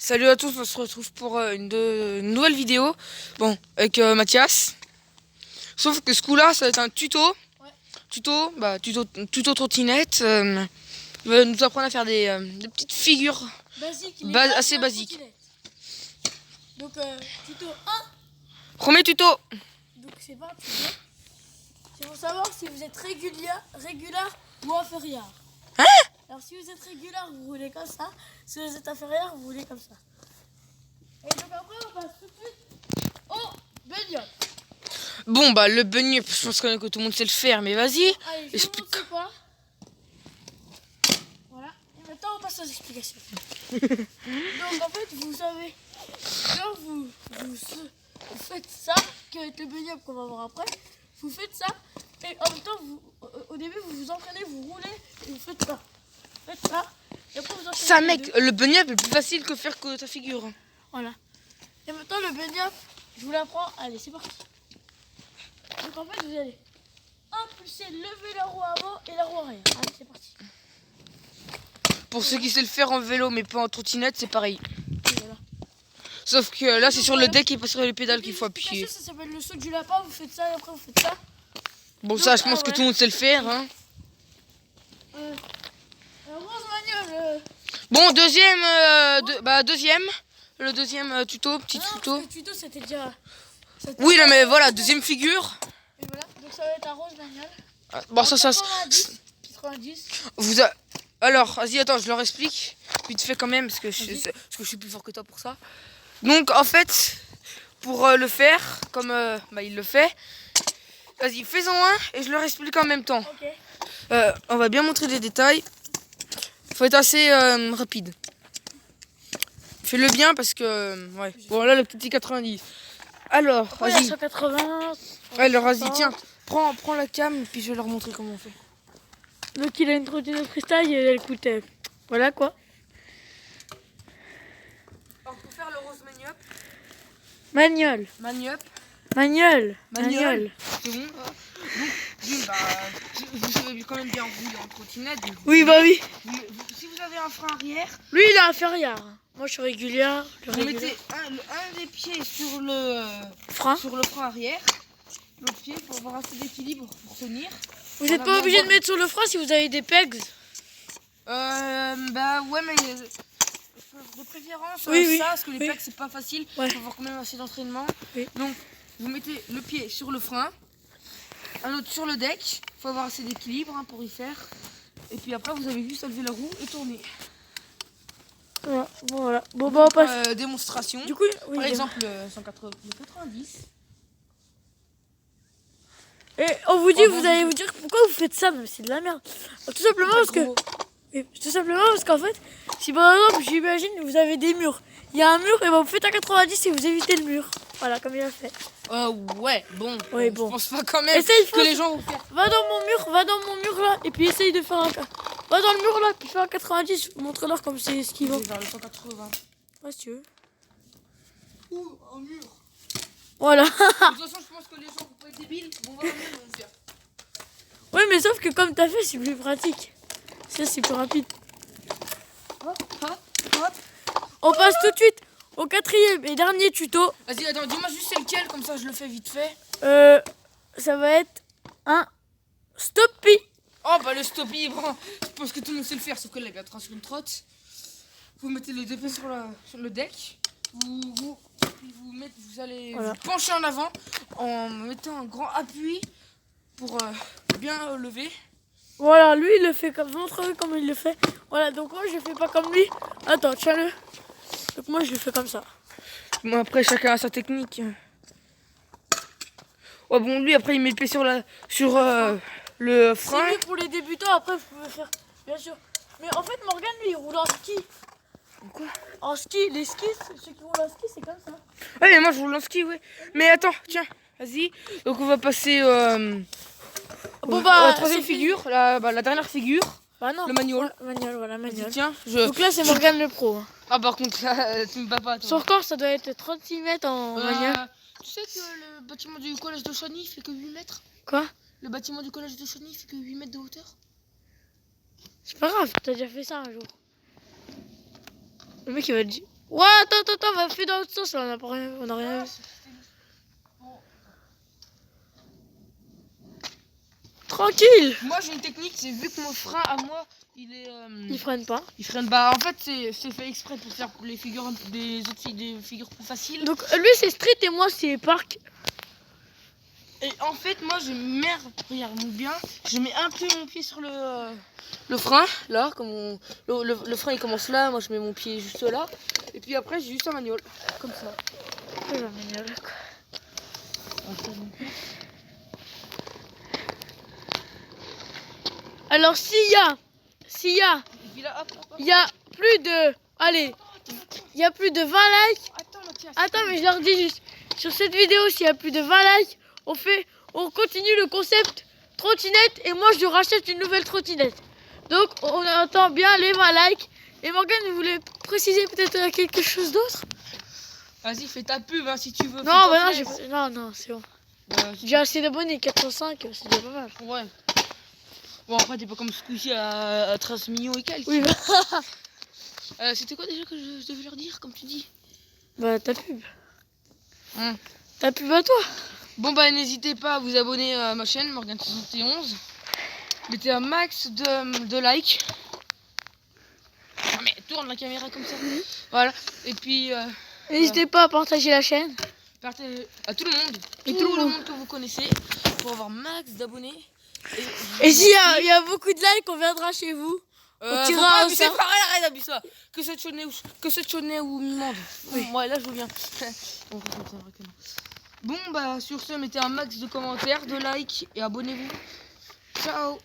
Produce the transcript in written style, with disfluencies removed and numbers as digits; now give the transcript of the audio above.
Salut à tous, on se retrouve pour une nouvelle vidéo. Bon, avec Mathias. Sauf que ce coup-là, ça va être un tuto. Ouais. Tuto trottinette. Il va nous apprendre à faire des petites figures Basique, assez basiques. Donc, tuto 1. Premier tuto. Donc, c'est pas un tuto. C'est pour savoir si vous êtes régulier ou inférieur. Hein? Alors, si vous êtes régulier, vous roulez comme ça. Si vous êtes inférieur, vous roulez comme ça. Et donc, après, on passe tout de suite au baignade. Bon, bah, le bunny, je pense que tout le monde sait le faire, mais vas-y. Allez, je vous montre quoi. Voilà. Et maintenant, on passe aux explications. Donc, en fait, vous savez, quand vous faites ça, qu'avec le baignade qu'on va voir après, vous faites ça, et en même temps, au début, vous vous entraînez, vous roulez, et vous faites ça. Faites ça, et après, vous enchaînez. Ça, mec, le bunny est plus facile que faire que ta figure. Voilà. Et maintenant, le baignade, je vous l'apprends. Allez, c'est parti. Donc, en fait, vous allez impulser, lever la roue avant et la roue arrière. Allez, c'est parti. Pour ceux qui savent le faire en vélo, mais pas en trottinette, c'est pareil. Et voilà. Sauf que là, c'est sur le deck et pas sur les pédales qu'il faut appuyer. Ça s'appelle le saut du lapin. Vous faites ça et après, vous faites ça. Bon, Donc, ça, je pense que tout le monde sait le faire, hein. Rose Manuel. Bon, deuxième, le deuxième tuto, petit Non, tuto. parce que le tuto, c'était déjà. Oui, non, mais voilà, deuxième figure. Et voilà, donc ça va être un Rose Manuel. Bon, ça, 90. alors, vas-y, attends, je leur explique. Vite fait quand même, parce que je suis plus fort que toi pour ça. Donc, en fait, pour le faire, comme il le fait, vas-y, fais-en un et je leur explique en même temps. Ok. On va bien montrer les détails. Faut être assez rapide. Fais-le bien parce que... ouais. Bon, là, le petit 90. Alors, vas-y. 180. Ouais, alors, vas-y, tiens. Prends la cam et puis je vais leur montrer comment on fait. Donc il a une trottinette freestyle et elle coûtait. Voilà quoi. Alors, pour faire le rose manup. Manuel. C'est bon. Donc, vous savez quand même bien rouler en trottinette. Oui, bah oui. Si vous avez un frein arrière, Lui il est inférieur. Moi je suis régulière. vous mettez un des pieds sur le frein. frein arrière. L'autre pied pour avoir assez d'équilibre pour tenir. Vous n'êtes pas obligé de mettre sur le frein si vous avez des pegs. Bah ouais, mais de préférence Oui, ça, parce que les pegs c'est pas facile. Ouais. Il faut avoir quand même assez d'entraînement. Oui. Donc vous mettez le pied sur le frein, un autre sur le deck. Il faut avoir assez d'équilibre pour y faire. Et puis après vous avez juste à lever la roue et tourner. Voilà. Bon bah on passe. Démonstration. Du coup, oui, par exemple le 190. Et on vous dit, vous allez vous dire pourquoi vous faites ça, mais c'est de la merde. Tout simplement parce qu'en fait, si par exemple, j'imagine, vous avez des murs. Il y a un mur et ben, vous faites un 90 et vous évitez le mur. Voilà, comme il a fait. Ouais, bon. Ouais, Je pense pas quand même que les gens vont faire. Va dans mon mur là, et puis essaye de faire un. Va dans le mur là, puis fais un 90. Montre-leur comme c'est ce qu'ils vont. Vers le 180. Ouais, si tu veux. Ou un mur. Voilà. De toute façon, je pense que les gens vont pas être débiles. Bon, voilà, ils vont le faire. Oui, mais sauf que comme t'as fait, c'est plus pratique. Ça, c'est plus rapide. Hop. On passe tout de suite au quatrième et dernier tuto. Vas-y, attends, dis-moi juste c'est lequel, comme ça je le fais vite fait. Ça va être un stoppie. Oh, bah le stoppie, bon, je pense que tout le monde sait le faire, sauf que là, il va être sur une trotte. Vous mettez les deux pieds sur le deck. Vous allez vous pencher en avant en mettant un grand appui pour bien lever. Voilà, lui il le fait comme montre comme il le fait. Voilà, donc moi je fais pas comme lui. Attends, tiens-le. Donc moi je le fais comme ça. Bon, après chacun a sa technique. Ouais, bon, lui après il met le pied sur le frein. C'est mieux pour les débutants, après vous pouvez faire, bien sûr. Mais en fait Morgan lui il roule en ski. Quoi? En ski, les skis, ceux qui roulent en ski c'est comme ça. Ouais, mais moi je roule en ski, ouais. Mais attends, tiens, vas-y. Donc on va passer la troisième figure, la dernière figure. Bah non. Le manual. Voilà, manual. Tiens, Donc là c'est Morgan le pro. Ah, par contre, là, tu me bats pas, toi. Son record ça doit être 36 mètres en manual. Tu sais que le bâtiment du collège de Chauny fait que 8 mètres? Quoi? Le bâtiment du collège de Chauny fait que 8 mètres de hauteur? C'est pas grave, t'as déjà fait ça un jour. Le mec il va te dire. Ouais, attends, on va faire dans l'autre sens là, on a rien vu. Tranquille. Moi j'ai une technique, c'est vu que mon frein à moi, Il freine pas. il freine. Bah en fait c'est fait exprès pour faire les figures des autres filles, des figures plus faciles. Donc lui c'est street et moi c'est parc. Et en fait moi je merde, regarde bien, je mets un peu mon pied sur le frein, là, comme le frein il commence là, moi je mets mon pied juste là, et puis après j'ai juste un manuel, comme ça. Ouais, un manuel, quoi. Alors s'il y a Et puis là, hop. il y a plus de, allez, il y a plus de 20 likes. Attends Mathias. Attends, mais je leur dis juste, sur cette vidéo, s'il y a plus de 20 likes, on continue le concept trottinette et moi je rachète une nouvelle trottinette. Donc on attend bien les 20 likes. Et Morgane, vous voulez préciser peut-être quelque chose d'autre? Vas-y, fais ta pub hein, si tu veux. Non, bah non, c'est bon. Ouais, J'ai assez d'abonnés, 405, c'est déjà pas mal. ouais. Bon après t'es pas comme Squeezie à 13 millions et quelques. Oui, bah, C'était quoi déjà que je devais leur dire, comme tu dis? bah ta pub. Hum. Ta pub à toi. Bon bah n'hésitez pas à vous abonner à ma chaîne Morgane71. Mettez un max de likes. Ah, mais tourne la caméra comme ça. Voilà. Et puis N'hésitez pas à partager la chaîne. partagez à tout le monde. Et tout le monde que vous connaissez pour avoir max d'abonnés. Et s'il y a beaucoup de likes, on viendra chez vous. On tirera faut pas au abuser, sort. arrête d'abuser ça. Que cette chaîne ou Mimande. Oui. Ouais, là je veux bien. Bon bah sur ce, mettez un max de commentaires, de likes et abonnez-vous. Ciao.